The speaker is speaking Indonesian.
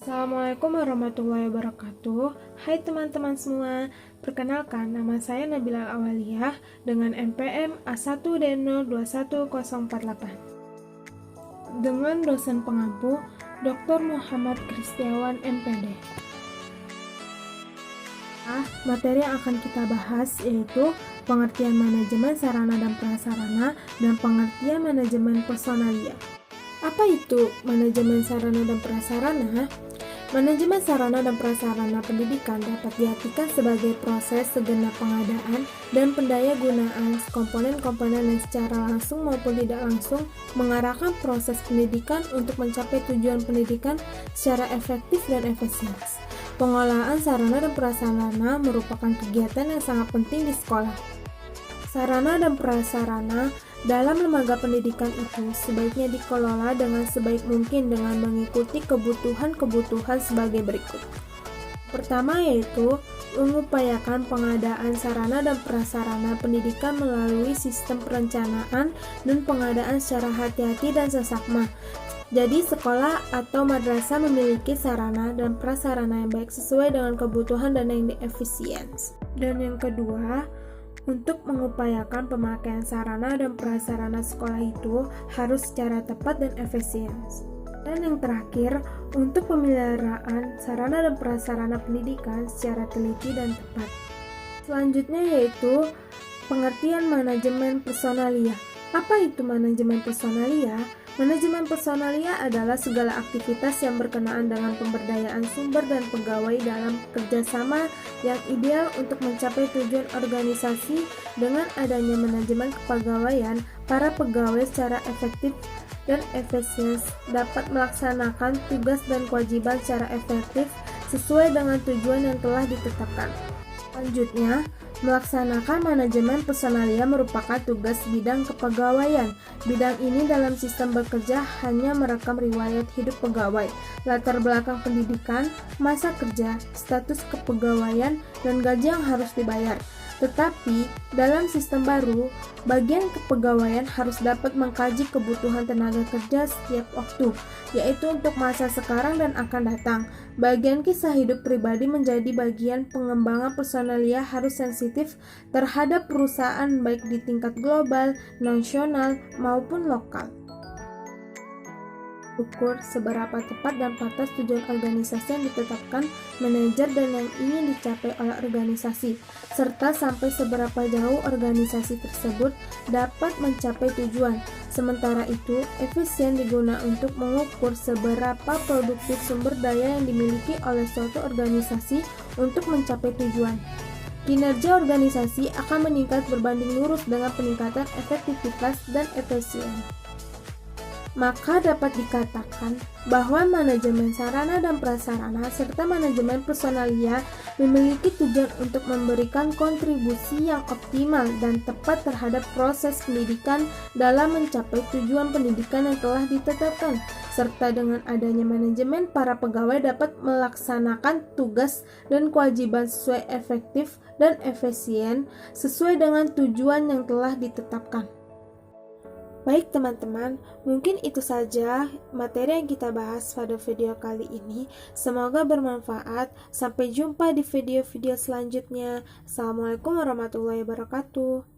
Assalamualaikum warahmatullahi wabarakatuh. Hai teman-teman semua, perkenalkan nama saya Nabila Awaliyah dengan NPM A1D021048 dengan dosen pengampu Dr. Muhammad Kristiawan MPD. Materi yang akan kita bahas yaitu pengertian manajemen sarana dan prasarana dan pengertian manajemen personalia. Apa itu manajemen sarana dan prasarana? Manajemen sarana dan prasarana pendidikan dapat diartikan sebagai proses segenap pengadaan dan pendayagunaan komponen-komponen yang secara langsung maupun tidak langsung mengarahkan proses pendidikan untuk mencapai tujuan pendidikan secara efektif dan efisien. Pengelolaan sarana dan prasarana merupakan kegiatan yang sangat penting di sekolah. Sarana dan prasarana dalam lembaga pendidikan itu sebaiknya dikelola dengan sebaik mungkin dengan mengikuti kebutuhan-kebutuhan sebagai berikut. Pertama yaitu mengupayakan pengadaan sarana dan prasarana pendidikan melalui sistem perencanaan dan pengadaan secara hati-hati dan seksama. Jadi sekolah atau madrasah memiliki sarana dan prasarana yang baik sesuai dengan kebutuhan dan yang efisien. Dan yang kedua, untuk mengupayakan pemakaian sarana dan prasarana sekolah itu harus secara tepat dan efisien. Dan yang terakhir, untuk pemeliharaan sarana dan prasarana pendidikan secara teliti dan tepat. Selanjutnya yaitu pengertian manajemen personalia. Apa itu manajemen personalia? Manajemen personalia adalah segala aktivitas yang berkenaan dengan pemberdayaan sumber dan pegawai dalam kerjasama yang ideal untuk mencapai tujuan organisasi. Dengan adanya manajemen kepegawaian, para pegawai secara efektif dan efisien dapat melaksanakan tugas dan kewajiban secara efektif sesuai dengan tujuan yang telah ditetapkan. Selanjutnya, melaksanakan manajemen personalia merupakan tugas bidang kepegawaian. Bidang ini dalam sistem bekerja hanya merekam riwayat hidup pegawai, latar belakang pendidikan, masa kerja, status kepegawaian, dan gaji yang harus dibayar. Tetapi, dalam sistem baru, bagian kepegawaian harus dapat mengkaji kebutuhan tenaga kerja setiap waktu, yaitu untuk masa sekarang dan akan datang. Bagian kisah hidup pribadi menjadi bagian pengembangan personalia harus sensitif terhadap perusahaan baik di tingkat global, nasional, maupun lokal. Ukur seberapa tepat dan pantas tujuan organisasi yang ditetapkan manajer dan yang ingin dicapai oleh organisasi, serta sampai seberapa jauh organisasi tersebut dapat mencapai tujuan. Sementara itu, efisien digunakan untuk mengukur seberapa produktif sumber daya yang dimiliki oleh suatu organisasi untuk mencapai tujuan. Kinerja organisasi akan meningkat berbanding lurus dengan peningkatan efektivitas dan efisien. Maka dapat dikatakan bahwa manajemen sarana dan prasarana serta manajemen personalia memiliki tujuan untuk memberikan kontribusi yang optimal dan tepat terhadap proses pendidikan dalam mencapai tujuan pendidikan yang telah ditetapkan, serta dengan adanya manajemen para pegawai dapat melaksanakan tugas dan kewajiban sesuai efektif dan efisien sesuai dengan tujuan yang telah ditetapkan. Baik teman-teman, mungkin itu saja materi yang kita bahas pada video kali ini. Semoga bermanfaat. Sampai jumpa di video-video selanjutnya. Assalamualaikum warahmatullahi wabarakatuh.